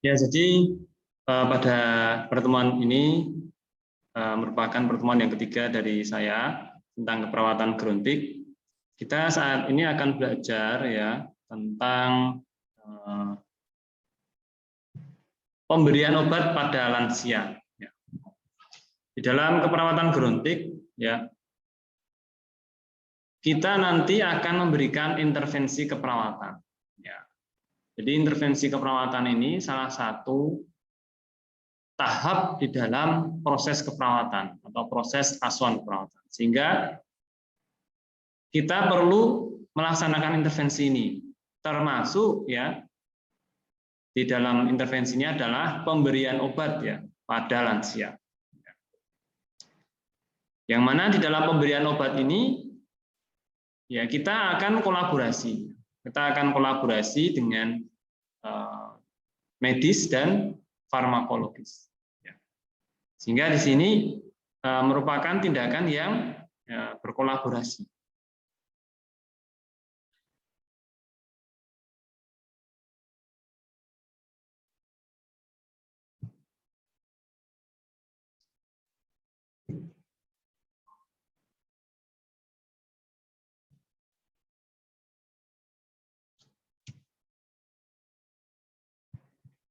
Ya, jadi pada pertemuan ini merupakan pertemuan yang ketiga dari saya tentang keperawatan gerontik. Kita saat ini akan belajar ya tentang pemberian obat pada lansia. Ya. Di dalam keperawatan gerontik, ya kita nanti akan memberikan intervensi keperawatan. Ya. Jadi intervensi keperawatan ini salah satu tahap di dalam proses keperawatan atau proses asuhan keperawatan. Sehingga kita perlu melaksanakan intervensi ini, termasuk ya di dalam intervensinya adalah pemberian obat ya pada lansia. Yang mana di dalam pemberian obat ini ya kita akan kolaborasi. Kita akan kolaborasi dengan medis dan farmakologis. Sehingga di sini merupakan tindakan yang berkolaborasi.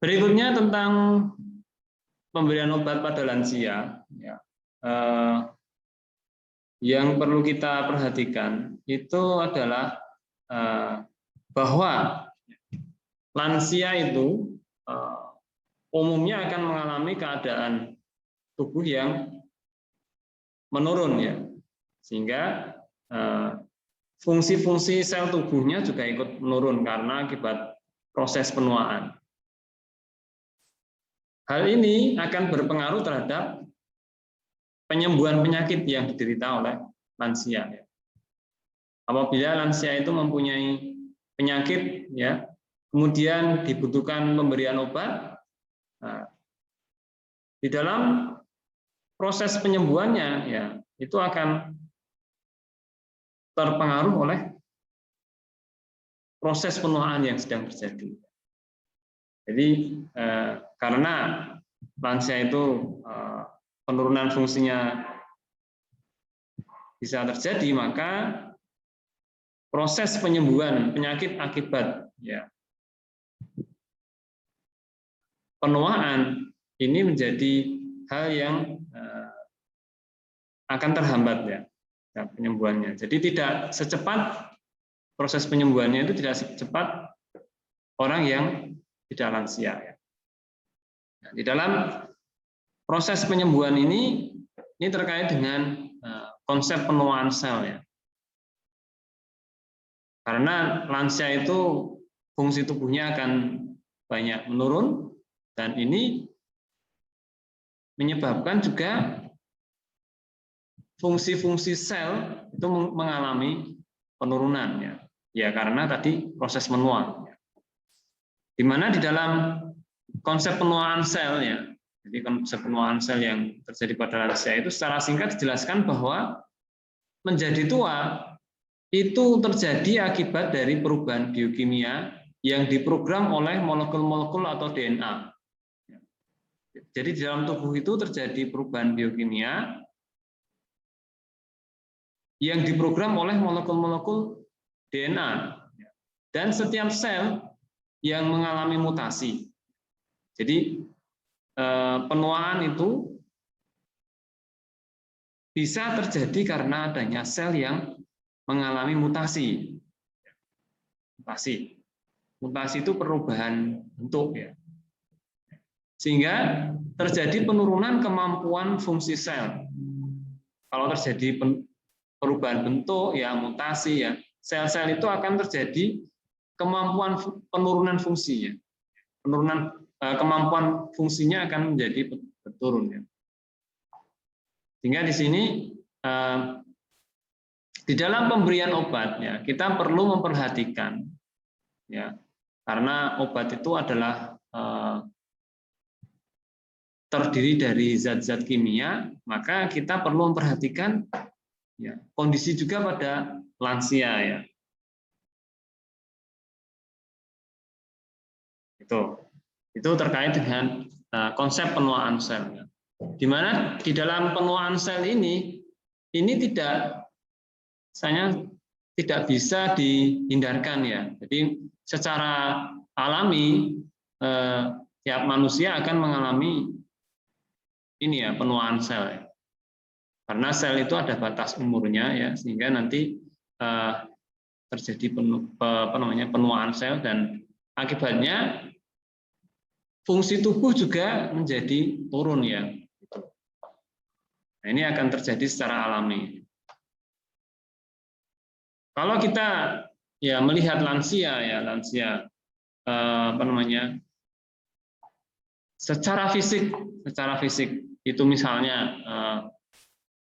Berikutnya tentang pemberian obat pada lansia, ya. Yang perlu kita perhatikan itu adalah bahwa lansia itu umumnya akan mengalami keadaan tubuh yang menurun ya, sehingga fungsi-fungsi sel tubuhnya juga ikut menurun karena akibat proses penuaan. Hal ini akan berpengaruh terhadap penyembuhan penyakit yang diderita oleh lansia. Apabila lansia itu mempunyai penyakit, ya, kemudian dibutuhkan pemberian obat, nah, di dalam proses penyembuhannya, ya, itu akan terpengaruh oleh proses penuaan yang sedang terjadi. Jadi karena lansia itu penurunan fungsinya bisa terjadi, maka proses penyembuhan penyakit akibat ya penuaan ini menjadi hal yang akan terhambat ya penyembuhannya. Jadi tidak secepat proses penyembuhannya itu tidak secepat orang yang tidak lansia ya. Nah, di dalam proses penyembuhan ini terkait dengan konsep penuaan sel ya. Karena lansia itu fungsi tubuhnya akan banyak menurun dan ini menyebabkan juga fungsi-fungsi sel itu mengalami penurunan ya. Ya karena tadi proses menua. Di mana di dalam konsep penuaan sel ya. Jadi konsep penuaan sel yang terjadi pada lansia itu secara singkat dijelaskan bahwa menjadi tua itu terjadi akibat dari perubahan biokimia yang diprogram oleh molekul-molekul atau DNA. Jadi di dalam tubuh itu terjadi perubahan biokimia yang diprogram oleh molekul-molekul DNA. Dan setiap sel yang mengalami mutasi. Jadi penuaan itu bisa terjadi karena adanya sel yang mengalami mutasi. Mutasi itu perubahan bentuk ya. Sehingga terjadi penurunan kemampuan fungsi sel. Kalau terjadi perubahan bentuk ya mutasi ya, sel-sel itu akan terjadi kemampuan penurunan fungsinya. Penurunan kemampuan fungsinya akan menjadi berturun ya. Sehingga di sini di dalam pemberian obat ya kita perlu memperhatikan ya karena obat itu adalah terdiri dari zat-zat kimia, maka kita perlu memperhatikan ya kondisi juga pada lansia ya. Itu. Itu terkait dengan konsep penuaan sel. Di mana di dalam penuaan sel ini tidak, misalnya tidak bisa dihindarkan ya. Jadi secara alami tiap manusia akan mengalami ini ya, penuaan sel ya. Karena sel itu ada batas umurnya ya, sehingga nanti terjadi penuaan sel, dan akibatnya fungsi tubuh juga menjadi turun ya. Nah, ini akan terjadi secara alami. Kalau kita ya melihat lansia secara fisik itu misalnya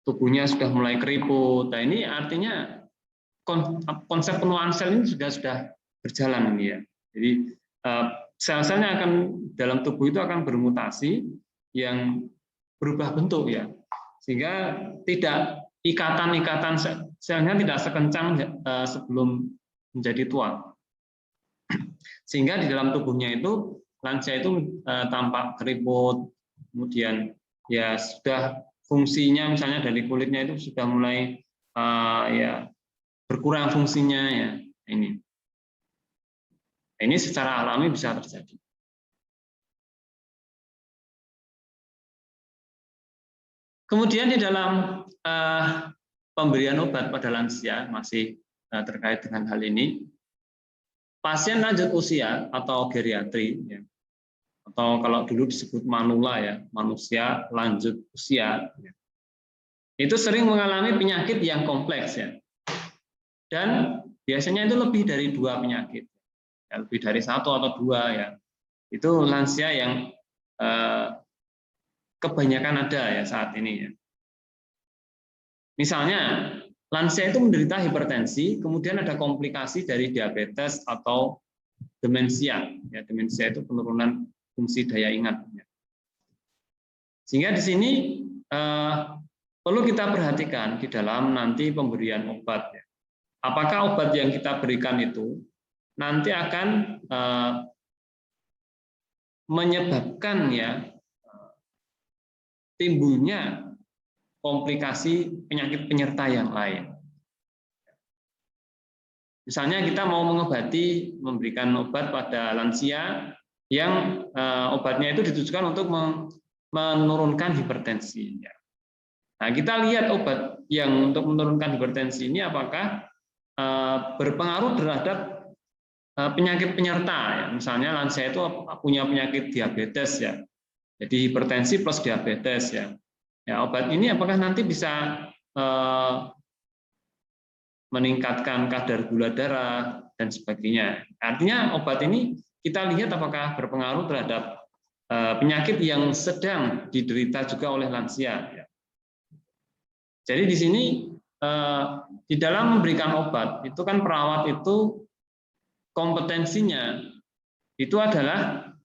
tubuhnya sudah mulai keriput. Nah, ini artinya konsep penuaan sel ini sudah berjalan ini ya. Jadi sel-selnya akan dalam tubuh itu akan bermutasi yang berubah bentuk ya, sehingga tidak ikatan selnya tidak sekencang sebelum menjadi tua, sehingga di dalam tubuhnya itu lansia itu tampak keriput, kemudian ya sudah fungsinya misalnya dari kulitnya itu sudah mulai ya berkurang fungsinya ya. Ini secara alami bisa terjadi. Kemudian di dalam pemberian obat pada lansia masih terkait dengan hal ini, pasien lanjut usia atau geriatri, ya, atau kalau dulu disebut manula ya, manusia lanjut usia, ya, itu sering mengalami penyakit yang kompleks ya, dan biasanya itu lebih dari 2 penyakit, ya, lebih dari 1 atau 2 ya, itu lansia yang kebanyakan ada ya saat ini ya. Misalnya lansia itu menderita hipertensi, kemudian ada komplikasi dari diabetes atau demensia. Ya, demensia itu penurunan fungsi daya ingat. Sehingga di sini perlu kita perhatikan di dalam nanti pemberian obat. Ya. Apakah obat yang kita berikan itu nanti akan menyebabkan ya timbulnya komplikasi penyakit penyerta yang lain. Misalnya kita mau mengobati, memberikan obat pada lansia yang obatnya itu ditujukan untuk menurunkan hipertensi. Nah, kita lihat obat yang untuk menurunkan hipertensi ini apakah berpengaruh terhadap penyakit penyerta. Ya. Misalnya lansia itu punya penyakit diabetes ya, jadi hipertensi plus diabetes ya. Ya, obat ini apakah nanti bisa meningkatkan kadar gula darah dan sebagainya. Artinya obat ini kita lihat apakah berpengaruh terhadap penyakit yang sedang diderita juga oleh lansia. Jadi di sini di dalam memberikan obat itu kan perawat itu kompetensinya itu adalah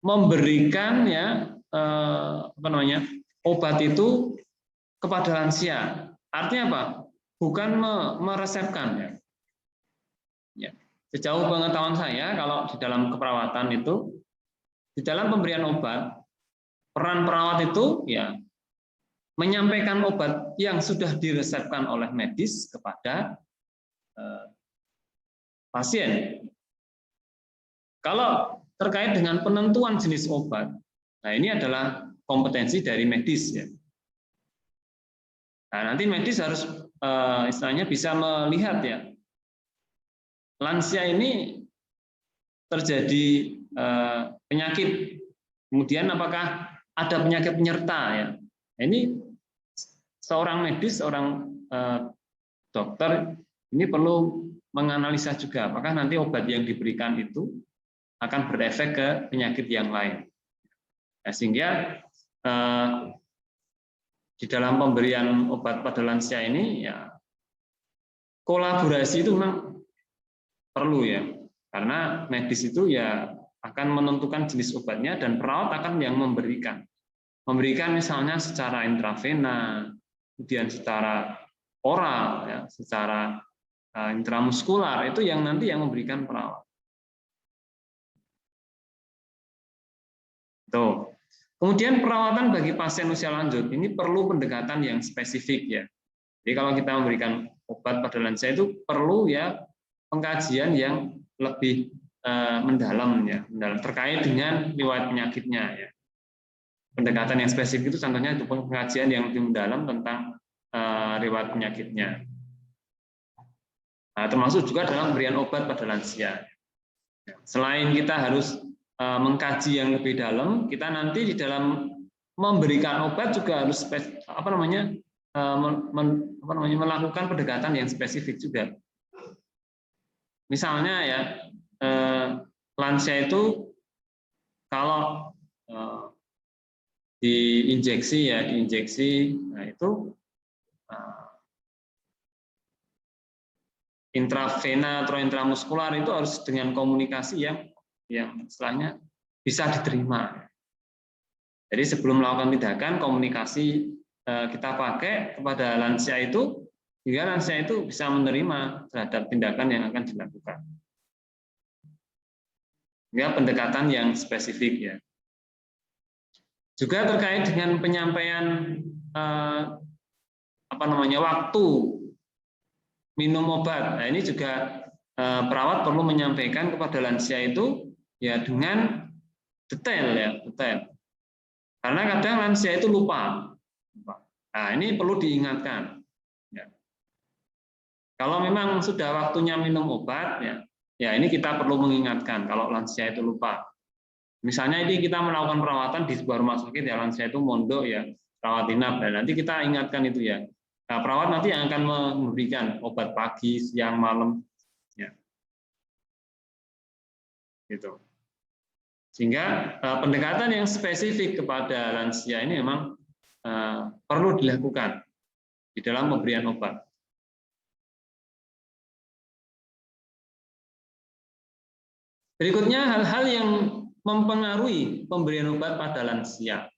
memberikan ya obat itu kepada lansia. Artinya apa? Bukan meresepkan ya. Ya. Sejauh pengetahuan saya, kalau di dalam keperawatan itu, di dalam pemberian obat, peran perawat itu ya menyampaikan obat yang sudah diresepkan oleh medis kepada pasien. Kalau terkait dengan penentuan jenis obat, nah ini adalah kompetensi dari medis ya. Nah, nanti medis harus istilahnya bisa melihat ya, lansia ini terjadi penyakit, kemudian apakah ada penyakit penyerta ya. Ini seorang medis, seorang dokter ini perlu menganalisa juga apakah nanti obat yang diberikan itu akan berefek ke penyakit yang lain. Nah, sehingga di dalam pemberian obat pada lansia ini ya kolaborasi itu memang perlu ya, karena medis itu ya akan menentukan jenis obatnya dan perawat akan yang memberikan misalnya secara intravena, kemudian secara oral ya, secara intramuskular, itu yang nanti yang memberikan perawat. Tuh. Kemudian perawatan bagi pasien usia lanjut ini perlu pendekatan yang spesifik ya. Jadi kalau kita memberikan obat pada lansia itu perlu ya pengkajian yang lebih mendalam ya, mendalam terkait dengan riwayat penyakitnya ya. Pendekatan yang spesifik itu contohnya itu pengkajian yang lebih mendalam tentang riwayat penyakitnya. Nah, termasuk juga dalam pemberian obat pada lansia. Selain kita harus mengkaji yang lebih dalam, kita nanti di dalam memberikan obat juga harus melakukan pendekatan yang spesifik juga. Misalnya ya lansia itu kalau diinjeksi, nah itu intravena atau intramuskular itu harus dengan komunikasi yang istilahnya bisa diterima. Jadi sebelum melakukan tindakan, komunikasi kita pakai kepada lansia itu, sehingga lansia itu bisa menerima terhadap tindakan yang akan dilakukan. Ya, pendekatan yang spesifik ya. Juga terkait dengan penyampaian waktu minum obat. Nah, ini juga perawat perlu menyampaikan kepada lansia itu ya dengan detail ya, detail. Karena kadang lansia itu lupa. Nah, ini perlu diingatkan. Ya. Kalau memang sudah waktunya minum obat ya ini kita perlu mengingatkan kalau lansia itu lupa. Misalnya ini kita melakukan perawatan di sebuah rumah sakit ya, lansia itu mondok ya, rawat inap, dan nanti kita ingatkan itu ya. Nah, perawat nanti yang akan memberikan obat pagi, siang, malam, ya. Gitu. Sehingga pendekatan yang spesifik kepada lansia ini memang perlu dilakukan di dalam pemberian obat. Berikutnya hal-hal yang mempengaruhi pemberian obat pada lansia.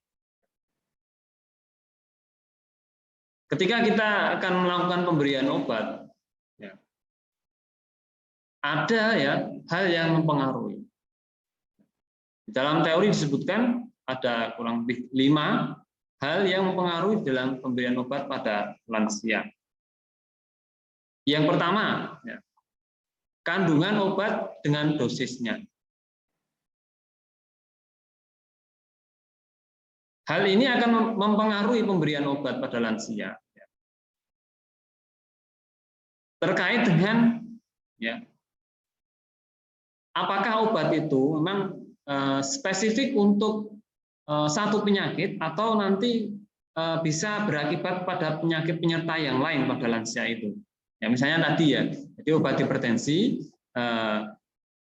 Ketika kita akan melakukan pemberian obat, ya, ada ya hal yang mempengaruhi. Di dalam teori disebutkan ada kurang lebih 5 hal yang mempengaruhi dalam pemberian obat pada lansia. Yang pertama, ya, kandungan obat dengan dosisnya. Hal ini akan mempengaruhi pemberian obat pada lansia. Terkait dengan ya, apakah obat itu memang spesifik untuk satu penyakit atau nanti bisa berakibat pada penyakit penyerta yang lain pada lansia itu. Ya, misalnya tadi ya, jadi obat hipertensi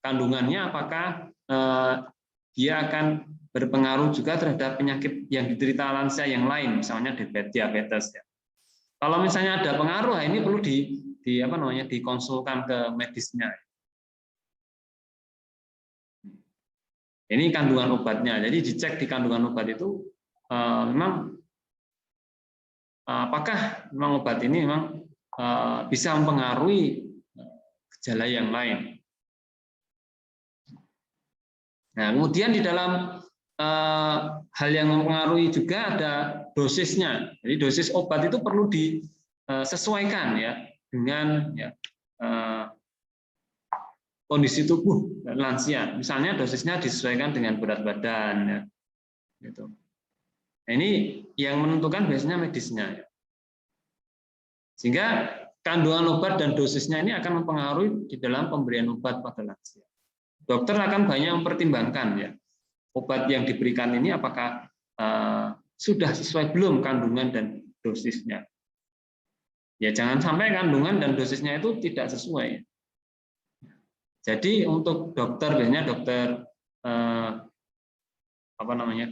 kandungannya apakah dia akan berpengaruh juga terhadap penyakit yang diderita lansia yang lain, misalnya diabetes ya. Kalau misalnya ada pengaruh, ini perlu dikonsulkan ke medisnya. Ini kandungan obatnya, jadi dicek di kandungan obat itu memang apakah memang obat ini memang bisa mempengaruhi gejala yang lain. Nah, kemudian di dalam hal yang mempengaruhi juga ada dosisnya. Jadi dosis obat itu perlu disesuaikan ya dengan ya, kondisi tubuh lansia. Misalnya dosisnya disesuaikan dengan berat badan ya. Gitu. Nah, ini yang menentukan biasanya medisnya ya. Sehingga kandungan obat dan dosisnya ini akan mempengaruhi di dalam pemberian obat pada lansia. Dokter akan banyak mempertimbangkan ya, obat yang diberikan ini apakah sudah sesuai belum kandungan dan dosisnya. Ya jangan sampai kandungan dan dosisnya itu tidak sesuai. Jadi untuk dokter biasanya dokter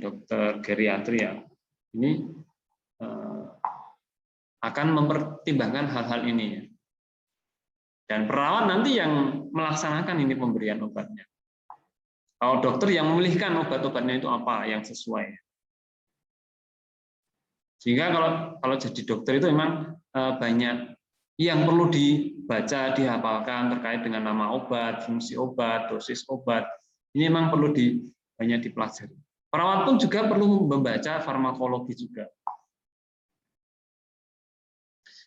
dokter geriatri ya, ini akan mempertimbangkan hal-hal ini ya. Dan perawat nanti yang melaksanakan ini pemberian obatnya. Kalau dokter yang memilihkan obat-obatnya itu apa yang sesuai. Sehingga kalau jadi dokter itu memang banyak yang perlu dibaca, dihafalkan terkait dengan nama obat, fungsi obat, dosis obat. Ini memang perlu banyak dipelajari. Perawat pun juga perlu membaca farmakologi juga.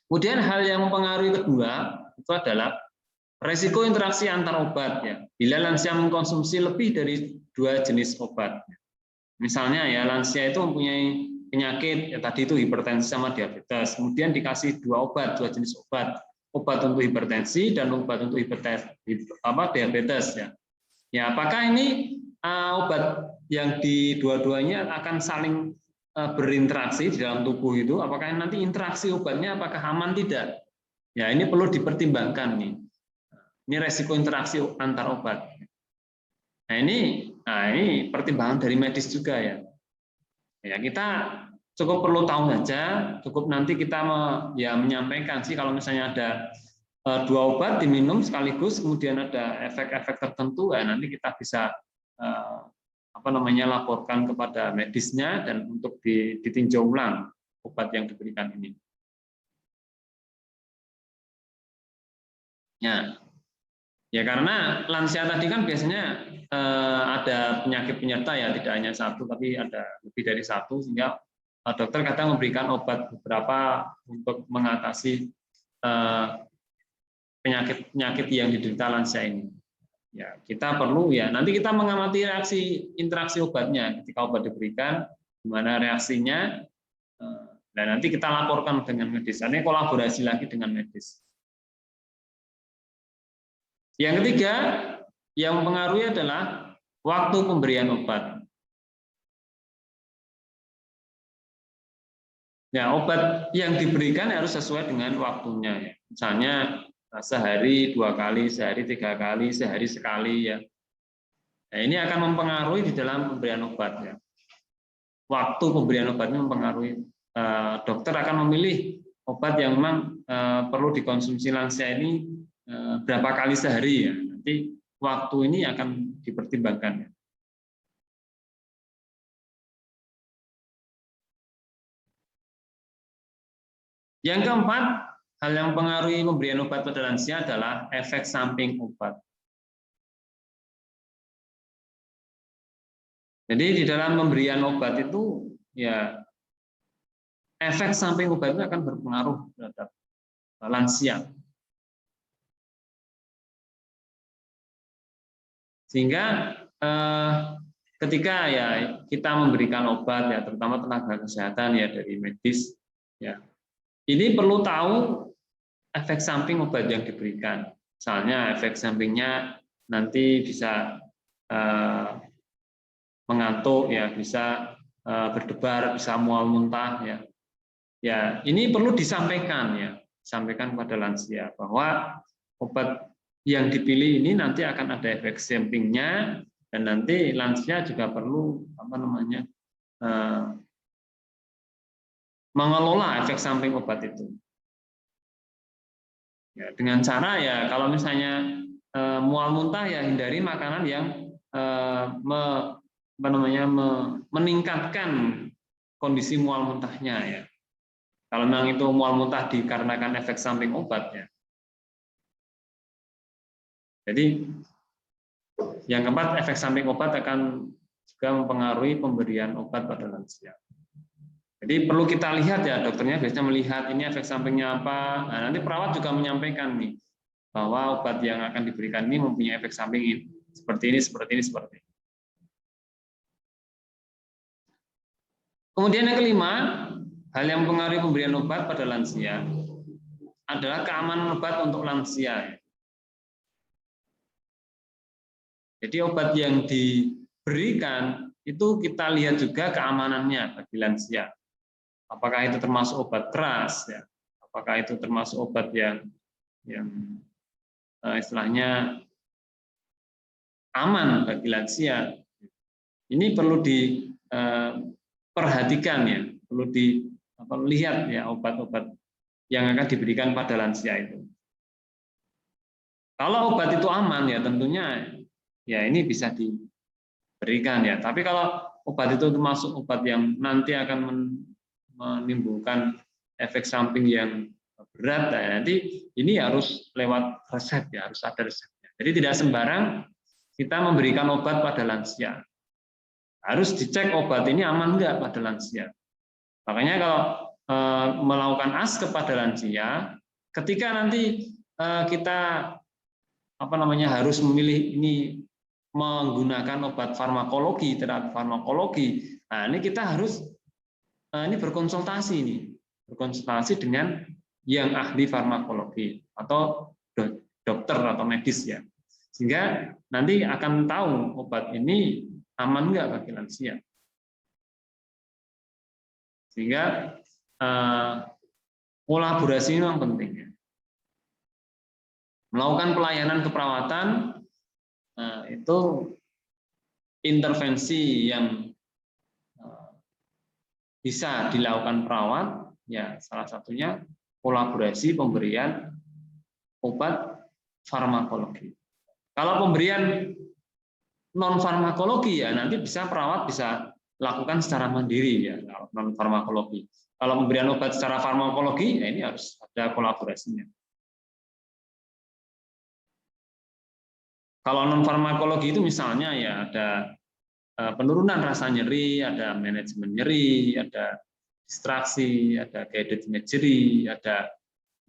Kemudian hal yang mempengaruhi kedua itu adalah resiko interaksi antar obat ya. Bila lansia mengkonsumsi lebih dari 2 jenis obat. Misalnya ya lansia itu mempunyai penyakit ya tadi itu hipertensi sama diabetes, kemudian dikasih 2 obat, 2 jenis obat. Obat untuk hipertensi dan obat untuk diabetes ya. Ya, apakah ini obat yang di dua-duanya akan saling berinteraksi di dalam tubuh itu, apakah nanti interaksi obatnya apakah aman tidak? Ya, ini perlu dipertimbangkan nih. Ini resiko interaksi antar obat. Nah, ini pertimbangan dari medis juga ya. Ya, kita cukup perlu tahu saja, cukup nanti kita menyampaikan sih kalau misalnya ada 2 obat diminum sekaligus, kemudian ada efek-efek tertentu, ya nanti kita bisa laporkan kepada medisnya dan untuk ditinjau ulang obat yang diberikan ini. Ya karena lansia tadi kan biasanya ada penyakit penyerta ya, tidak hanya satu tapi ada lebih dari satu, sehingga dokter kadang memberikan obat beberapa untuk mengatasi penyakit yang diderita lansia ini. Ya, kita perlu ya nanti kita mengamati interaksi obatnya ketika obat diberikan, gimana reaksinya, dan nanti kita laporkan dengan medis. Ini kolaborasi lagi dengan medis. Yang ketiga yang mempengaruhi adalah waktu pemberian obat. Ya, obat yang diberikan harus sesuai dengan waktunya. Ya. Misalnya sehari 2 kali, sehari 3 kali, sehari sekali ya. Nah, ini akan mempengaruhi di dalam pemberian obat ya. Waktu pemberian obatnya mempengaruhi. Dokter akan memilih obat yang memang perlu dikonsumsi lansia ini berapa kali sehari ya. Nanti waktu ini akan dipertimbangkan ya. Yang keempat, hal yang mempengaruhi pemberian obat pada lansia adalah efek samping obat. Jadi di dalam pemberian obat itu ya efek samping obat itu akan berpengaruh terhadap lansia. Sehingga ketika ya kita memberikan obat ya terutama tenaga kesehatan ya dari medis ya. Ini perlu tahu efek samping obat yang diberikan. Misalnya efek sampingnya nanti bisa mengantuk ya, bisa berdebar, bisa mual muntah ya. Ya, ini perlu disampaikan ya, sampaikan kepada lansia bahwa obat yang dipilih ini nanti akan ada efek sampingnya dan nanti lansia juga perlu mengelola efek samping obat itu. Ya, dengan cara ya kalau misalnya mual muntah ya hindari makanan yang meningkatkan kondisi mual muntahnya ya. Kalau memang itu mual muntah dikarenakan efek samping obat ya. Jadi yang keempat, efek samping obat akan juga mempengaruhi pemberian obat pada lansia. Jadi perlu kita lihat ya, dokternya biasanya melihat ini efek sampingnya apa. Nah, nanti perawat juga menyampaikan nih bahwa obat yang akan diberikan ini mempunyai efek samping seperti ini, seperti ini, seperti ini. Kemudian yang kelima, hal yang mempengaruhi pemberian obat pada lansia adalah keamanan obat untuk lansia. Jadi obat yang diberikan itu kita lihat juga keamanannya bagi lansia. Apakah itu termasuk obat keras, ya? Apakah itu termasuk obat yang istilahnya aman bagi lansia? Ini perlu diperhatikan ya, perlu dilihat ya obat-obat yang akan diberikan pada lansia itu. Kalau obat itu aman ya tentunya ya ini bisa diberikan ya. Tapi kalau obat itu termasuk obat yang nanti akan menimbulkan efek samping yang berat, nah, nanti ini harus lewat resep ya, harus ada resepnya. Jadi tidak sembarang kita memberikan obat pada lansia. Harus dicek obat ini aman enggak pada lansia. Makanya kalau melakukan ASK kepada lansia, ketika nanti kita harus memilih ini menggunakan obat farmakologi, terapi farmakologi. Nah, ini kita harus ini berkonsultasi dengan yang ahli farmakologi atau dokter atau medis ya. Sehingga nanti akan tahu obat ini aman nggak bagi lansia. Sehingga kolaborasi memang penting ya. Melakukan pelayanan keperawatan itu intervensi yang bisa dilakukan perawat ya, salah satunya kolaborasi pemberian obat farmakologi. Kalau pemberian non farmakologi ya nanti bisa perawat bisa lakukan secara mandiri ya, non farmakologi. Kalau pemberian obat secara farmakologi ya ini harus ada kolaborasinya. Kalau non farmakologi itu misalnya ya ada penurunan rasa nyeri, ada manajemen nyeri, ada distraksi, ada guided imagery, ada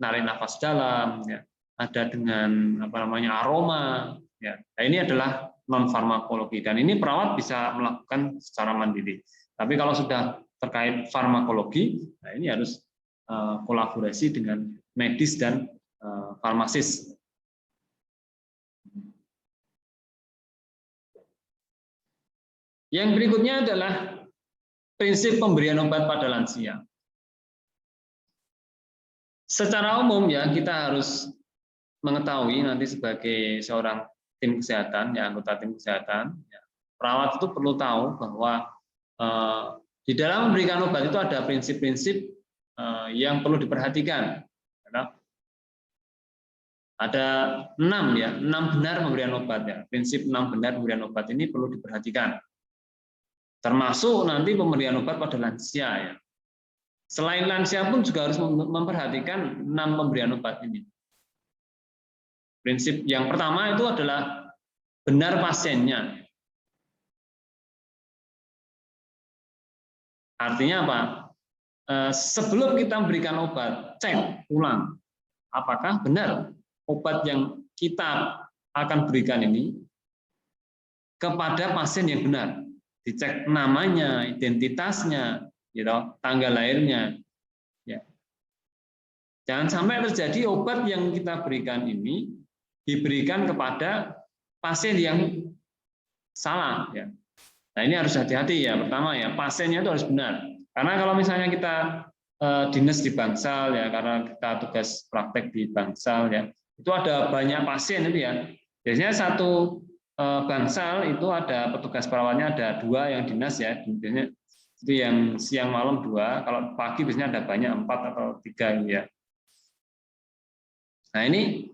narik nafas dalam, ya, ada dengan aroma, ya. Nah, ini adalah non farmakologi dan ini perawat bisa melakukan secara mandiri. Tapi kalau sudah terkait farmakologi, nah ini harus kolaborasi dengan medis dan farmasis. Yang berikutnya adalah prinsip pemberian obat pada lansia. Secara umum ya kita harus mengetahui nanti sebagai seorang tim kesehatan, ya anggota tim kesehatan, ya, perawat itu perlu tahu bahwa di dalam memberikan obat itu ada prinsip-prinsip yang perlu diperhatikan. Ada 6 ya, 6 benar pemberian obat ya. Prinsip 6 benar pemberian obat ini perlu diperhatikan. Termasuk nanti pemberian obat pada lansia ya. Selain lansia pun juga harus memperhatikan 6 pemberian obat ini. Prinsip yang pertama itu adalah benar pasiennya. Artinya apa? Sebelum kita memberikan obat, cek ulang apakah benar obat yang kita akan berikan ini kepada pasien yang benar. Dicek namanya, identitasnya, gitu, tanggal lahirnya. Ya. Jangan sampai terjadi obat yang kita berikan ini diberikan kepada pasien yang salah. Ya. Nah ini harus hati-hati ya. Pertama ya pasiennya itu harus benar. Karena kalau misalnya kita dinas di Bangsal ya, karena kita tugas praktek di Bangsal ya, itu ada banyak pasien itu ya. Biasanya satu Bangsal itu ada petugas perawatnya ada 2 yang dinas ya, biasanya itu yang siang malam 2, kalau pagi biasanya ada banyak 4 atau 3 ya. Nah ini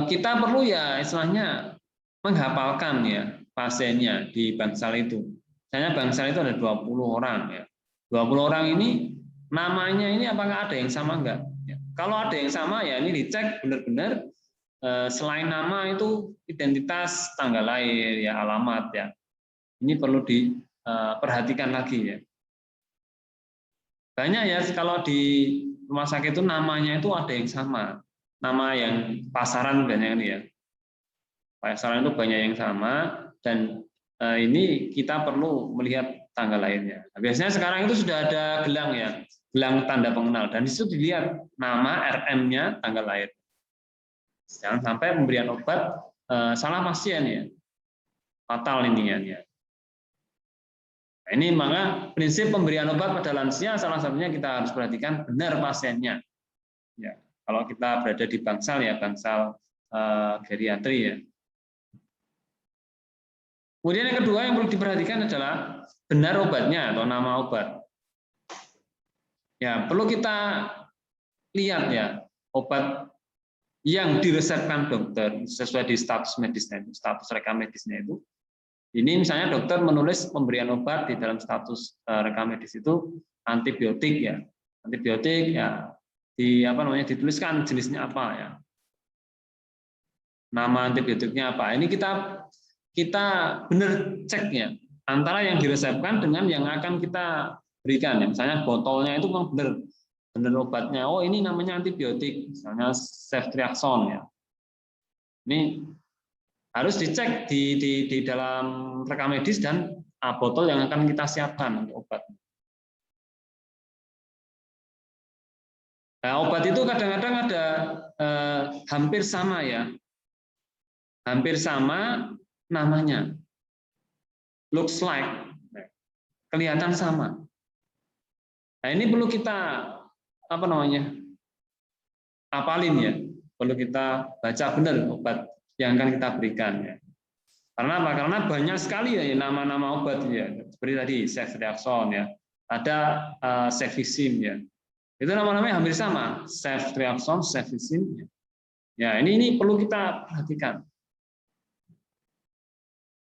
kita perlu ya istilahnya menghafalkan ya pasiennya di Bangsal itu. Misalnya Bangsal itu ada 20 orang ya. 20 orang ini namanya ini apakah ada yang sama enggak? Ya. Kalau ada yang sama ya ini dicek benar-benar. Selain nama itu identitas, tanggal lahir, ya alamat ya. Ini perlu diperhatikan lagi ya. Banyak ya kalau di rumah sakit itu namanya itu ada yang sama. Nama yang pasaran banyak ini ya. Pasaran itu banyak yang sama dan ini kita perlu melihat tanggal lahirnya. Nah, biasanya sekarang itu sudah ada gelang ya, gelang tanda pengenal dan di situ dilihat nama, RM-nya, tanggal lahir. Jangan sampai pemberian obat salah pasien ya, fatal ininya ya. Nah, ini maka prinsip pemberian obat pada lansia salah satunya kita harus perhatikan benar pasiennya. Ya, kalau kita berada di Bangsal ya Bangsal geriatri ya. Kemudian yang kedua yang perlu diperhatikan adalah benar obatnya atau nama obat. Ya perlu kita lihat ya obat yang diresepkan dokter sesuai di status medisnya, status rekam medisnya itu. Ini misalnya dokter menulis pemberian obat di dalam status rekam medis itu antibiotik ya, antibiotik ya dituliskan jenisnya apa ya, nama antibiotiknya apa. Ini kita benar cek ya, antara yang diresepkan dengan yang akan kita berikan. Misalnya botolnya itu memang benar obatnya. Oh, ini namanya antibiotik, misalnya ceftriaxone ya. Ini harus dicek di dalam rekam medis dan botol yang akan kita siapkan untuk obat. Nah, obat itu kadang-kadang ada hampir sama ya, hampir sama namanya, looks like, kelihatan sama. Nah, ini perlu kita apalin ya, perlu kita baca benar obat yang akan kita berikan ya. Karena apa? Karena banyak sekali ya nama-nama obat ya, seperti tadi ceftriaxone ya, ada cefixime ya. Itu nama-namanya hampir sama, ceftriaxone, cefixime. Ya, ini perlu kita perhatikan.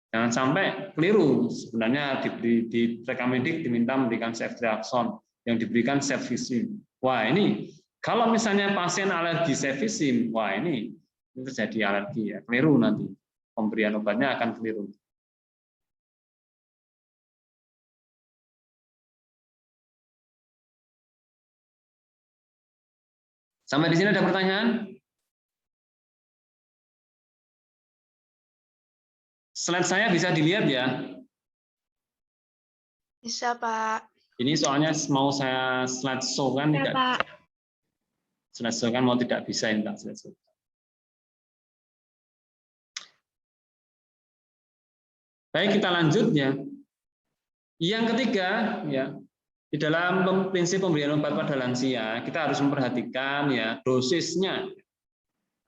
Jangan sampai keliru. Sebenarnya di rekam medik diminta memberikan ceftriaxone, yang diberikan cefixime. Wah, ini kalau misalnya pasien alergi cefixime, wah ini terjadi alergi ya, keliru nanti. Pemberian obatnya akan keliru. Sampai di sini ada pertanyaan? Slide saya bisa dilihat ya? Bisa, Pak. Ini soalnya mau saya slide show kan Ya, tidak. Pak. Slide show kan mau tidak bisa ini tak slide show. Baik, kita lanjut ya. Yang ketiga ya, di dalam prinsip pemberian obat pada lansia kita harus memperhatikan ya dosisnya.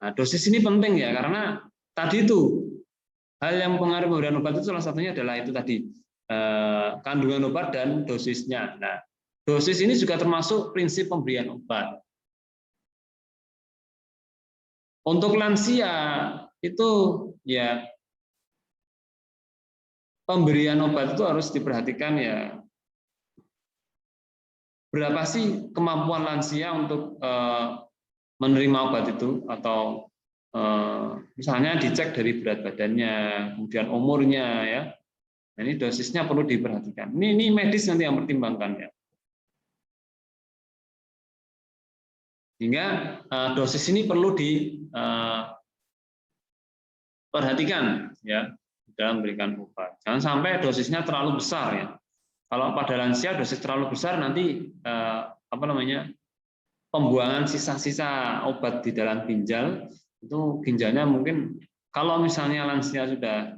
Nah, dosis ini penting ya karena tadi itu hal yang mempengaruhi pemberian obat itu salah satunya adalah itu tadi kandungan obat dan dosisnya. Nah, dosis ini juga termasuk prinsip pemberian obat. Untuk lansia itu ya pemberian obat itu harus diperhatikan ya. Berapa sih kemampuan lansia untuk menerima obat itu atau misalnya dicek dari berat badannya, kemudian umurnya ya. Nah, ini dosisnya perlu diperhatikan. Ini medis nanti yang pertimbangkan ya. Sehingga dosis ini perlu diperhatikan ya dalam memberikan obat. Jangan sampai dosisnya terlalu besar ya. Kalau pada lansia dosis terlalu besar nanti pembuangan sisa-sisa obat di dalam ginjal itu ginjalnya mungkin kalau misalnya lansia sudah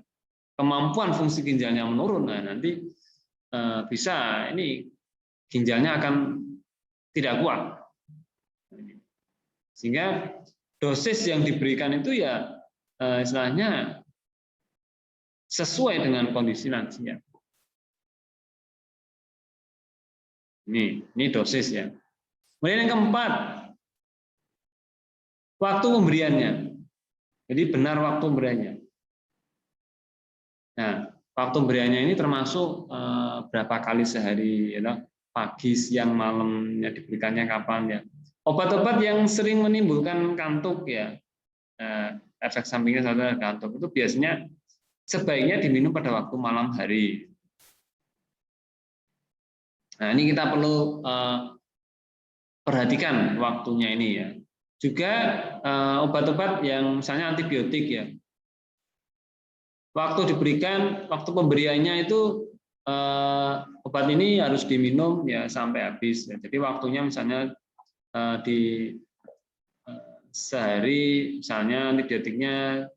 kemampuan fungsi ginjalnya menurun, nah nanti bisa ini ginjalnya akan tidak kuat. Sehingga dosis yang diberikan itu ya istilahnya sesuai dengan kondisi lansia. Ini dosis ya. Kemudian yang keempat, waktu pemberiannya. Jadi benar waktu pemberiannya. Nah, waktu pemberiannya ini termasuk berapa kali sehari, ya, pagi, siang, malamnya diberikannya kapan ya. Obat-obat yang sering menimbulkan kantuk ya, efek sampingnya satu adalah kantuk itu biasanya sebaiknya diminum pada waktu malam hari. Nah, ini kita perlu perhatikan waktunya ini ya. Juga obat-obat yang misalnya antibiotik ya. Waktu diberikan, waktu pemberiannya itu obat ini harus diminum ya sampai habis. Ya. Jadi waktunya misalnya di sehari misalnya antibiotiknya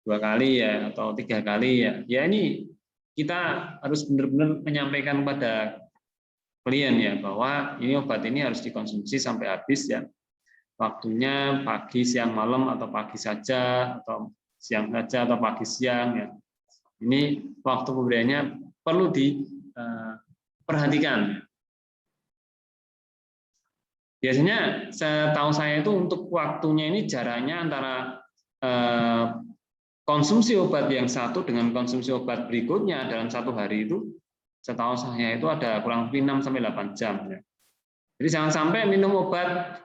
2 kali ya atau 3 kali ya. Ya ini kita harus benar-benar menyampaikan kepada klien ya bahwa ini obat ini harus dikonsumsi sampai habis ya. Waktunya pagi, siang, malam atau pagi saja atau siang saja atau pagi siang ya. Ini waktu pemberiannya perlu diperhatikan. Biasanya setahu saya itu untuk waktunya ini jaraknya antara konsumsi obat yang satu dengan konsumsi obat berikutnya dalam satu hari itu setahu saya itu ada kurang lebih 6 sampai 8 jam ya. Jadi jangan sampai minum obat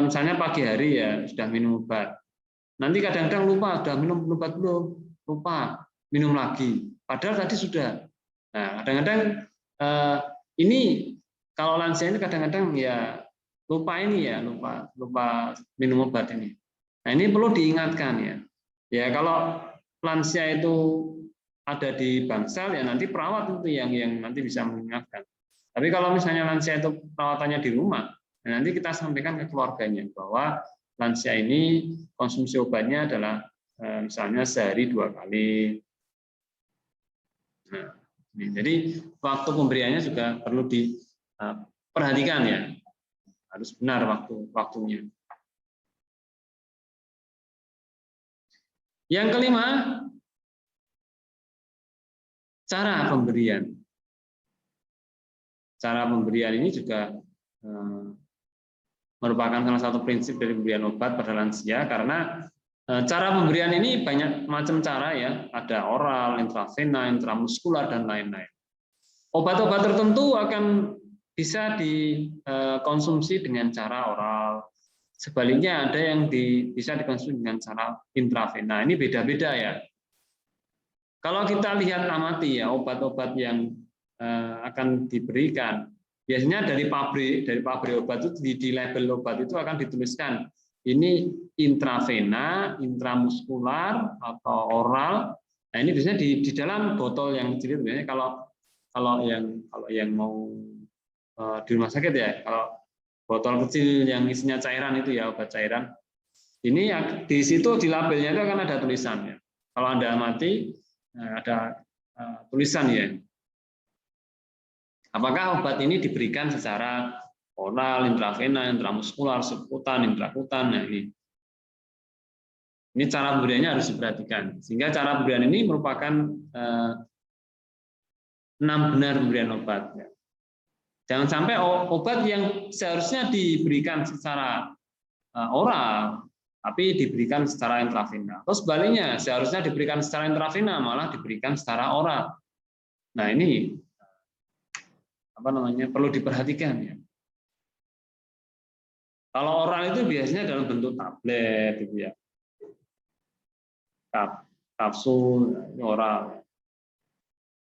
misalnya pagi hari ya sudah minum obat. Nanti kadang-kadang lupa sudah minum obat belum, lupa minum lagi. Padahal tadi sudah. Nah, kadang-kadang ini kalau lansia ini kadang-kadang ya lupa ini ya, lupa minum obat ini. Nah, ini perlu diingatkan ya. Ya kalau lansia itu ada di bangsal ya nanti perawat itu yang nanti bisa mengingatkan. Tapi kalau misalnya lansia itu perawatannya di rumah, ya nanti kita sampaikan ke keluarganya bahwa lansia ini konsumsi obatnya adalah misalnya sehari 2 kali. Nah, jadi waktu pemberiannya juga perlu diperhatikan ya, harus benar waktunya. Yang kelima, cara pemberian. Cara pemberian ini juga merupakan salah satu prinsip dari pemberian obat pada lansia karena cara pemberian ini banyak macam cara ya, ada oral, intravena, intramuskular dan lain-lain. Obat-obat tertentu akan bisa dikonsumsi dengan cara oral. Sebaliknya ada yang bisa dikonsumsi dengan cara intravena. Ini beda-beda ya. Kalau kita lihat amati ya obat-obat yang akan diberikan, biasanya dari pabrik obat itu di label obat itu akan dituliskan ini intravena, intramuskular atau oral. Nah ini biasanya di dalam botol yang kecil biasanya kalau yang mau di rumah sakit ya, kalau botol kecil yang isinya cairan itu ya obat cairan. Ini di situ di labelnya itu akan ada tulisannya. Kalau Anda amati ada tulisan ya. Apakah obat ini diberikan secara oral, intravena, intramuskular, subkutan, intrakutan. Nah ini cara pemberiannya harus diperhatikan. Sehingga cara pemberian ini merupakan 6 benar pemberian obat. Jangan sampai obat yang seharusnya diberikan secara oral, tapi diberikan secara intravena. Atau sebaliknya, seharusnya diberikan secara intravena, malah diberikan secara oral. Nah ini perlu diperhatikan ya. Kalau oral itu biasanya dalam bentuk tablet, gitu ya, kapsul oral.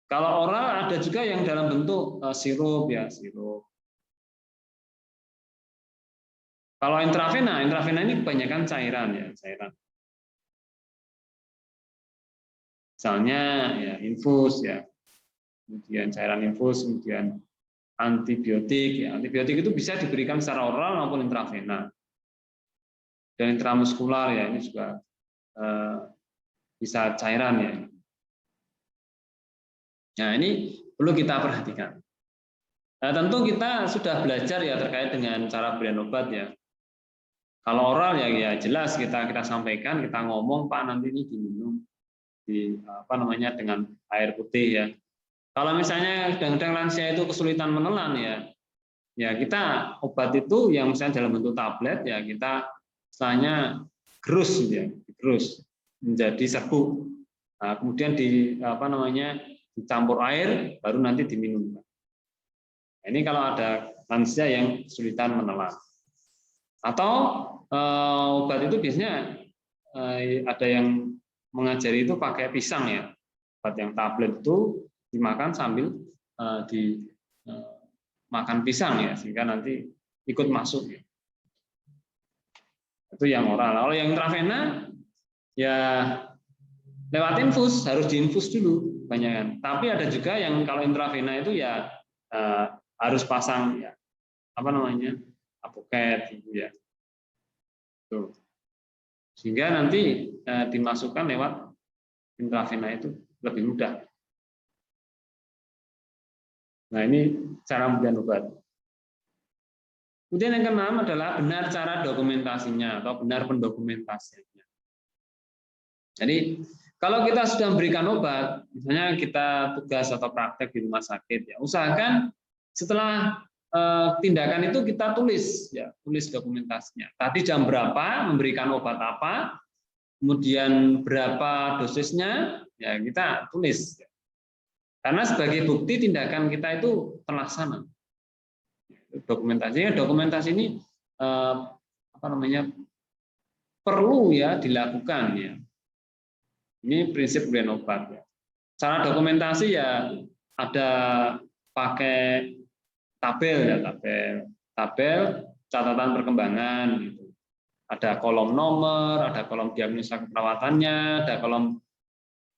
Kalau oral ada juga yang dalam bentuk sirup ya, sirup. Kalau intravena ini kebanyakan cairan ya, cairan. Misalnya ya infus ya, kemudian cairan infus, kemudian antibiotik ya. Antibiotik itu bisa diberikan secara oral maupun intravena. Dan intramuskular ya, ini juga bisa cairan ya. Nah, ini perlu kita perhatikan. Nah, tentu kita sudah belajar ya terkait dengan cara pemberian obat ya. Kalau oral ya jelas kita sampaikan, kita ngomong Pak nanti ini diminum dengan air putih ya. Kalau misalnya kadang-kadang lansia itu kesulitan menelan ya kita obat itu yang misalnya dalam bentuk tablet ya kita istilahnya gerus ya, gerus menjadi serbuk. Nah, kemudian dicampur air baru nanti diminum. Nah, ini kalau ada lansia yang kesulitan menelan. Atau obat itu biasanya ada yang mengajari itu pakai pisang ya. Obat yang tablet itu dimakan sambil dimakan pisang ya, sehingga nanti ikut masuk ya. Itu yang oral. Kalau yang intravena ya lewat infus, harus diinfus dulu kebanyakan. Tapi ada juga yang kalau intravena itu ya harus pasang ya apoket gitu ya. Tuh. Sehingga nanti dimasukkan lewat intravena itu lebih mudah. Nah, ini cara pemberian obat. Kemudian yang keenam adalah benar cara dokumentasinya atau benar pendokumentasiannya. Jadi kalau kita sudah memberikan obat, misalnya kita tugas atau praktek di rumah sakit, ya usahakan setelah tindakan itu kita tulis dokumentasinya. Tadi jam berapa memberikan obat apa, kemudian berapa dosisnya, ya kita tulis. Karena sebagai bukti tindakan kita itu terlaksana. Dokumentasi ini perlu ya dilakukan ya. Ini prinsip pemberian obat ya. Cara dokumentasi ya ada pakai tabel ya, tabel catatan perkembangan gitu. Ada kolom nomor, ada kolom diagnosa keperawatannya, ada kolom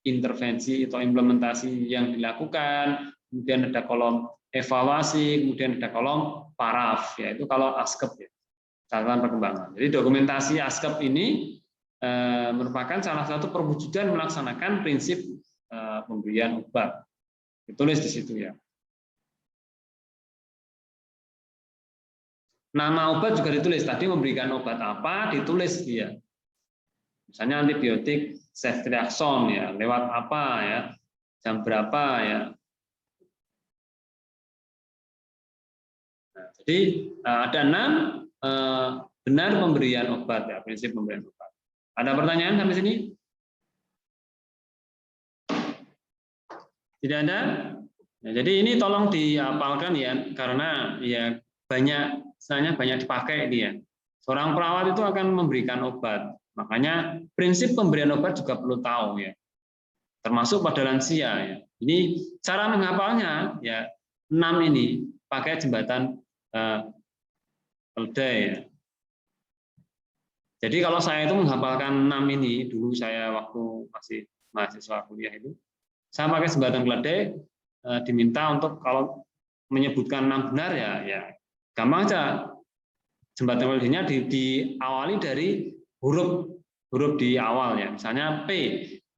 intervensi atau implementasi yang dilakukan, kemudian ada kolom evaluasi, kemudian ada kolom paraf, yaitu kalau ASKEP ya, catatan perkembangan. Jadi dokumentasi ASKEP ini merupakan salah satu perwujudan melaksanakan prinsip pemberian obat. Ditulis di situ ya. Nama obat juga ditulis. Tadi memberikan obat apa, ditulis dia. Misalnya antibiotik ceftriaxone ya, lewat apa ya, jam berapa ya. Nah, jadi ada 6 benar pemberian obat ya, prinsip pemberian obat. Ada pertanyaan sampai sini? Tidak ada? Nah, jadi ini tolong dihafalkan ya, karena ya banyak dipakai dia. Seorang perawat itu akan memberikan obat. Makanya prinsip pemberian obat juga perlu tahu ya. Termasuk pada lansia ya. Ini cara menghafalnya ya 6 ini pakai jembatan keledai ya. Jadi kalau saya itu menghafalkan 6 ini dulu saya waktu masih mahasiswa kuliah itu, saya pakai jembatan keledai diminta untuk kalau menyebutkan 6 benar ya gampang aja. Jembatan keledainya diawali dari huruf di awal ya. Misalnya P,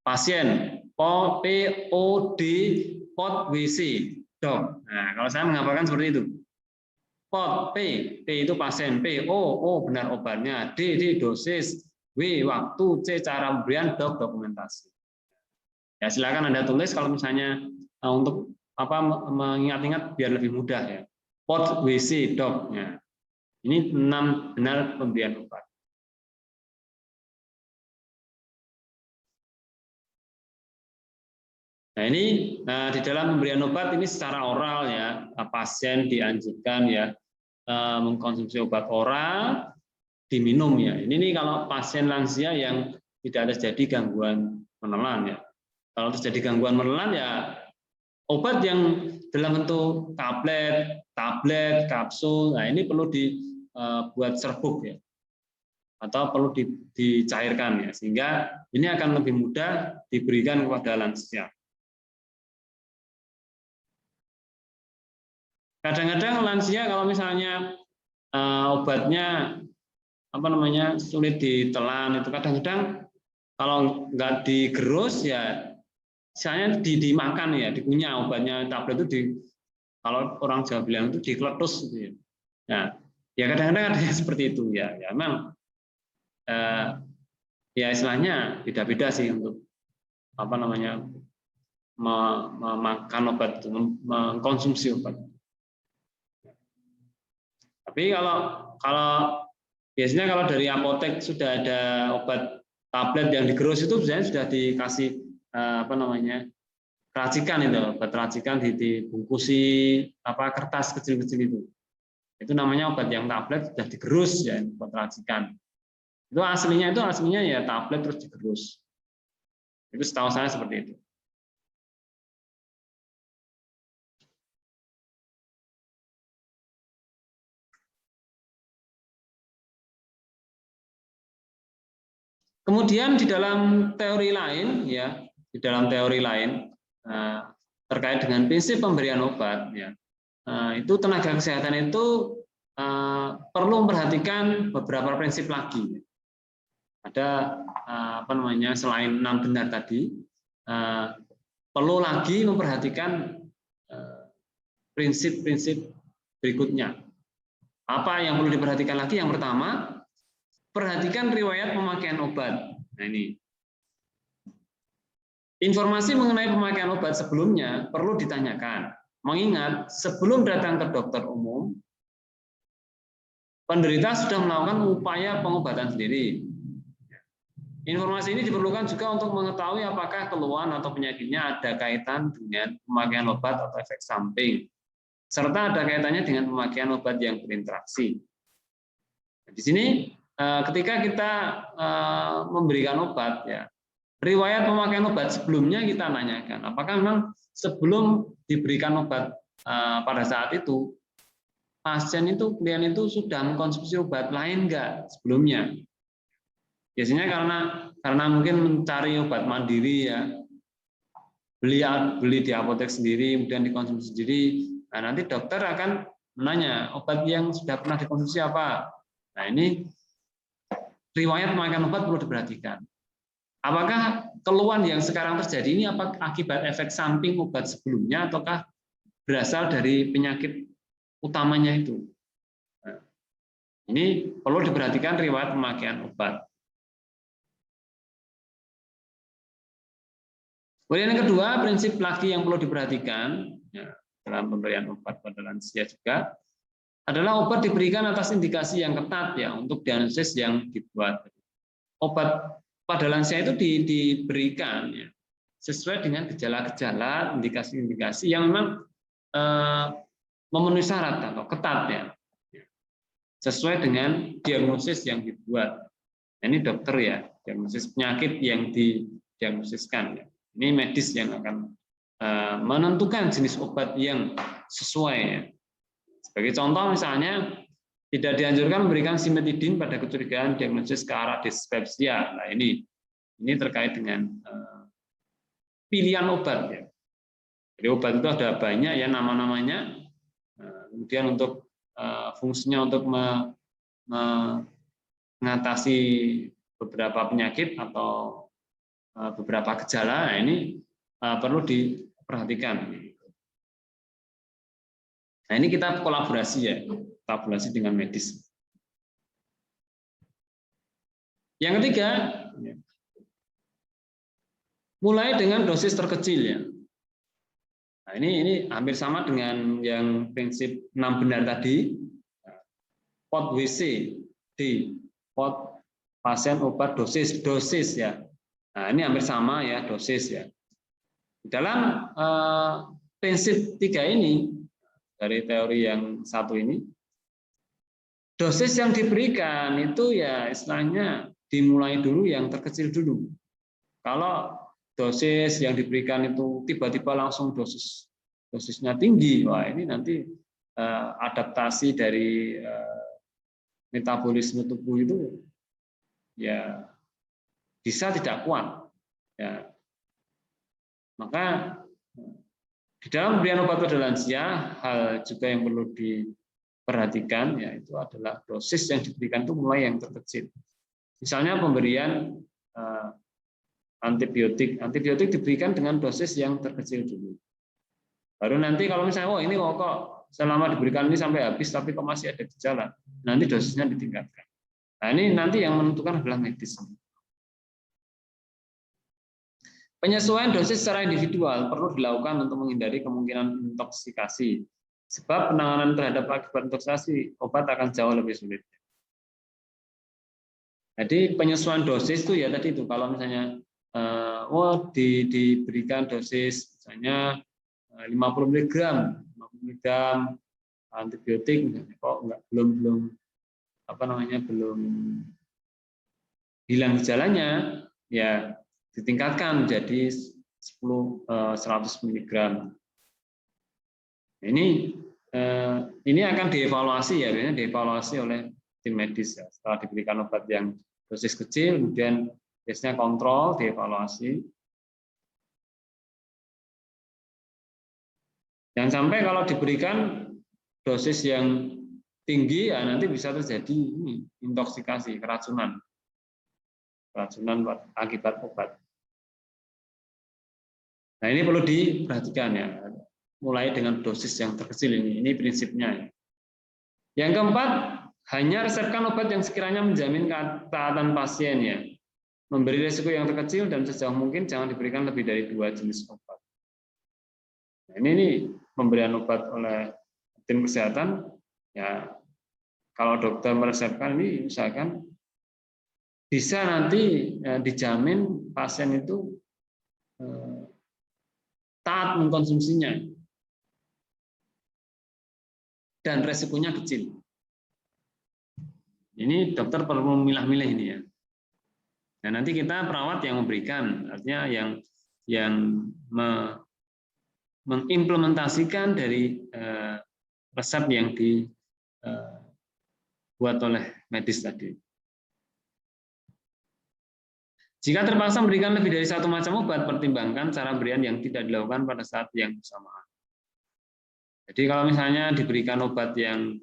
pasien, P, O, D, pot, WC, dok. Nah, kalau saya menghafalkan seperti itu. Pot, P itu pasien, P, O benar obatnya, D dosis, W waktu, C cara pemberian, dok dokumentasi. Ya silakan Anda tulis kalau misalnya untuk mengingat-ingat biar lebih mudah ya. Pot, WC, dok. Ya. Ini 6 benar pemberian obat. Nah ini di dalam pemberian obat ini secara oral ya, pasien dianjurkan ya mengkonsumsi obat oral, diminum ya. Ini nih kalau pasien lansia yang tidak terjadi gangguan menelan ya. Kalau terjadi gangguan menelan ya obat yang dalam bentuk tablet, kapsul, nah ini perlu dibuat serbuk ya, atau perlu dicairkan ya, sehingga ini akan lebih mudah diberikan kepada lansia. Kadang-kadang lansia kalau misalnya obatnya sulit ditelan itu kadang-kadang kalau nggak digerus ya misalnya dimakan ya, dikunyah obatnya tablet itu kalau orang Jawa bilang itu dikletus gitu ya. Nah, ya kadang-kadang ada yang seperti itu ya. Ya memang ya istilahnya beda-beda sih untuk memakan obat, mengkonsumsi obat. Tapi kalau biasanya kalau dari apotek sudah ada obat tablet yang digerus itu biasanya sudah dikasih racikan itu, obat racikan dibungkusi kertas kecil-kecil itu namanya obat yang tablet sudah digerus ya, obat racikan itu aslinya ya tablet terus digerus, itu setahu saya seperti itu. Kemudian di dalam teori lain ya, terkait dengan prinsip pemberian obat ya, itu tenaga kesehatan itu perlu memperhatikan beberapa prinsip lagi. Ada selain 6 benar tadi, perlu lagi memperhatikan prinsip-prinsip berikutnya. Apa yang perlu diperhatikan lagi? Yang pertama, perhatikan riwayat pemakaian obat. Nah ini. Informasi mengenai pemakaian obat sebelumnya perlu ditanyakan. Mengingat sebelum datang ke dokter umum, penderita sudah melakukan upaya pengobatan sendiri. Informasi ini diperlukan juga untuk mengetahui apakah keluhan atau penyakitnya ada kaitan dengan pemakaian obat atau efek samping, serta ada kaitannya dengan pemakaian obat yang berinteraksi. Di sini ketika kita memberikan obat ya, riwayat pemakaian obat sebelumnya kita tanyakan, apakah memang sebelum diberikan obat pada saat itu, pasien itu, klien itu sudah mengkonsumsi obat lain enggak sebelumnya? Biasanya karena mungkin mencari obat mandiri ya, beli di apotek sendiri, kemudian dikonsumsi sendiri. Nah, nanti dokter akan menanya obat yang sudah pernah dikonsumsi apa. Nah, ini riwayat pemakaian obat perlu diperhatikan. Apakah keluhan yang sekarang terjadi ini apa akibat efek samping obat sebelumnya ataukah berasal dari penyakit utamanya itu? Nah, ini perlu diperhatikan riwayat pemakaian obat. Kemudian yang kedua, prinsip lagi yang perlu diperhatikan ya, dalam pemberian obat pada lansia juga adalah obat diberikan atas indikasi yang ketat ya untuk diagnosis yang dibuat. Obat pada lansia itu diberikan ya, sesuai dengan gejala-gejala, indikasi-indikasi yang memang memenuhi syarat atau ketat ya, sesuai dengan diagnosis yang dibuat. Ini dokter ya, diagnosis penyakit yang didiagnosiskan ya. Ini medis yang akan menentukan jenis obat yang sesuai ya. Sebagai contoh misalnya tidak dianjurkan memberikan simetidin pada kecurigaan diagnosis ke arah dispepsia. Nah, ini terkait dengan pilihan obat ya. Jadi obat itu ada banyak ya nama-namanya. Kemudian untuk fungsinya untuk mengatasi beberapa penyakit atau beberapa gejala, nah ini perlu diperhatikan. Nah, ini kita kolaborasi ya, kolaborasi dengan medis. Yang ketiga, mulai dengan dosis terkecil ya. Nah, ini hampir sama dengan yang prinsip 6 benar tadi. Pot WC, D, pot pasien obat dosis ya. Nah, ini hampir sama ya, dosis ya. Dalam prinsip 3 ini, dari teori yang satu ini, dosis yang diberikan itu ya istilahnya dimulai dulu yang terkecil dulu. Kalau dosis yang diberikan itu tiba-tiba langsung dosisnya tinggi, wah ini nanti adaptasi dari metabolisme tubuh itu ya bisa tidak kuat. Ya. Maka di dalam pemberian obat pada lansia, hal juga yang perlu diperhatikan yaitu adalah dosis yang diberikan itu mulai yang terkecil. Misalnya pemberian antibiotik diberikan dengan dosis yang terkecil dulu. Baru nanti kalau misalnya, oh ini kok selama diberikan ini sampai habis tapi kok masih ada gejala, nanti dosisnya ditingkatkan. Nah, ini nanti yang menentukan adalah medis. Penyesuaian dosis secara individual perlu dilakukan untuk menghindari kemungkinan intoksikasi. Sebab penanganan terhadap akibat intoksikasi obat akan jauh lebih sulit. Jadi penyesuaian dosis itu ya tadi itu kalau misalnya diberikan dosis misalnya 50 mg antibiotik misalnya, kok belum hilang gejalanya, ya ditingkatkan menjadi 100 mg. Ini akan dievaluasi ya, biasanya dievaluasi oleh tim medis ya. Setelah diberikan obat yang dosis kecil, kemudian biasanya kontrol, dievaluasi. Jangan sampai kalau diberikan dosis yang tinggi, ya nanti bisa terjadi intoksikasi, keracunan akibat obat. Nah, ini perlu diperhatikan ya, mulai dengan dosis yang terkecil ini prinsipnya. Yang keempat, hanya resepkan obat yang sekiranya menjamin ketaatan pasien ya. Memberi risiko yang terkecil dan sejauh mungkin jangan diberikan lebih dari 2 jenis obat. Nah, ini pemberian obat oleh tim kesehatan ya, kalau dokter meresepkan ini misalkan bisa nanti dijamin pasien itu taat mengkonsumsinya dan resikonya kecil. Ini dokter perlu memilah-milih ini ya. Nah, nanti kita perawat yang memberikan, artinya yang mengimplementasikan dari resep yang dibuat oleh medis tadi. Jika terpaksa memberikan lebih dari satu macam obat, pertimbangkan cara pemberian yang tidak dilakukan pada saat yang bersamaan. Jadi kalau misalnya diberikan obat yang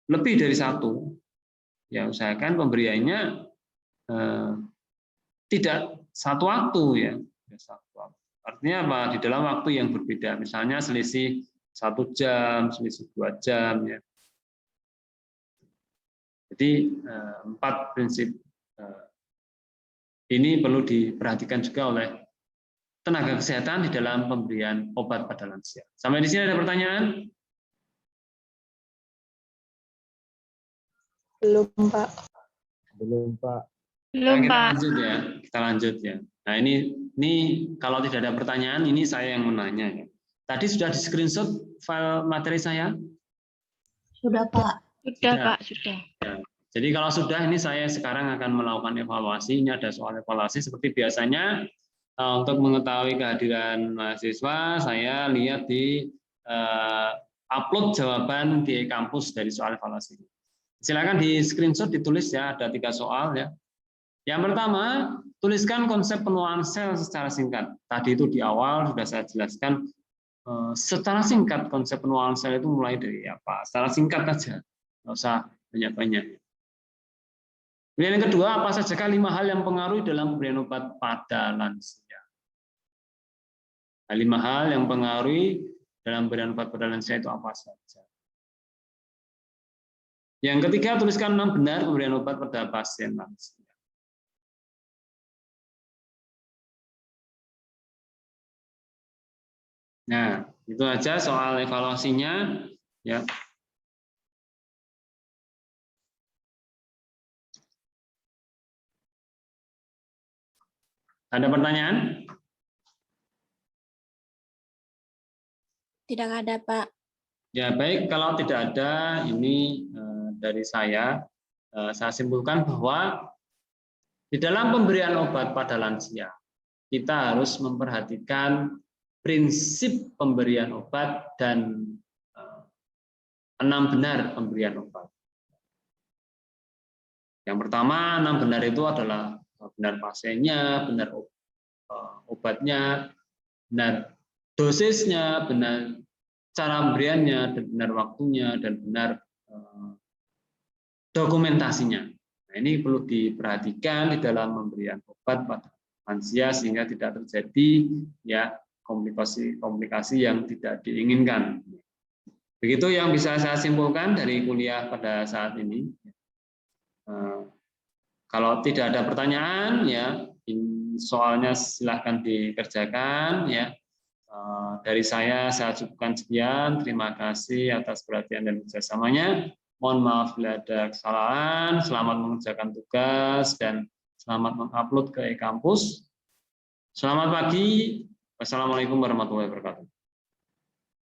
lebih dari satu, ya usahakan pemberiannya tidak satu waktu ya. Artinya apa? Di dalam waktu yang berbeda, misalnya selisih 1 jam, selisih 2 jam ya. Jadi 4 prinsip ini perlu diperhatikan juga oleh tenaga kesehatan di dalam pemberian obat pada lansia. Sampai di sini ada pertanyaan? Belum, Pak. Belum, Pak. Nah, kita lanjut ya. Kita lanjut ya. Nah, ini kalau tidak ada pertanyaan, ini saya yang menanya ya. Tadi sudah di screenshot file materi saya? Sudah, Pak. Sudah, Pak, sudah. Ya. Jadi kalau sudah, ini saya sekarang akan melakukan evaluasi. Ini ada soal evaluasi seperti biasanya. Untuk mengetahui kehadiran mahasiswa, saya lihat di upload jawaban di kampus dari soal evaluasi. Silakan di screenshot, ditulis ya, ada 3 soal ya. Yang pertama, tuliskan konsep penuaan sel secara singkat. Tadi itu di awal sudah saya jelaskan secara singkat konsep penuaan sel itu mulai dari apa. Secara singkat saja, nggak usah banyak-banyak. Kemudian yang kedua, apa saja 5 hal yang mempengaruhi dalam pemberian obat pada lansia? 5 hal yang mempengaruhi dalam pemberian obat pada lansia itu apa saja? Yang ketiga, tuliskan 6 benar pemberian obat pada pasien lansia. Nah, itu aja soal evaluasinya ya. Ada pertanyaan? Tidak ada, Pak. Ya, baik, kalau tidak ada, ini dari saya simpulkan bahwa di dalam pemberian obat pada lansia, kita harus memperhatikan prinsip pemberian obat dan 6 benar pemberian obat. Yang pertama, 6 benar itu adalah benar pasiennya, benar obatnya, benar dosisnya, benar cara pemberiannya, dan benar waktunya, dan benar dokumentasinya. Nah, ini perlu diperhatikan di dalam pemberian obat pada lansia sehingga tidak terjadi ya komplikasi yang tidak diinginkan. Begitu yang bisa saya simpulkan dari kuliah pada saat ini. Kalau tidak ada pertanyaan ya soalnya silahkan dikerjakan ya. Dari saya cukupkan sekian. Terima kasih atas perhatian dan kerjasamanya. Mohon maaf bila ada kesalahan. Selamat mengerjakan tugas dan selamat mengupload ke e-kampus. Selamat pagi. Wassalamualaikum warahmatullahi wabarakatuh.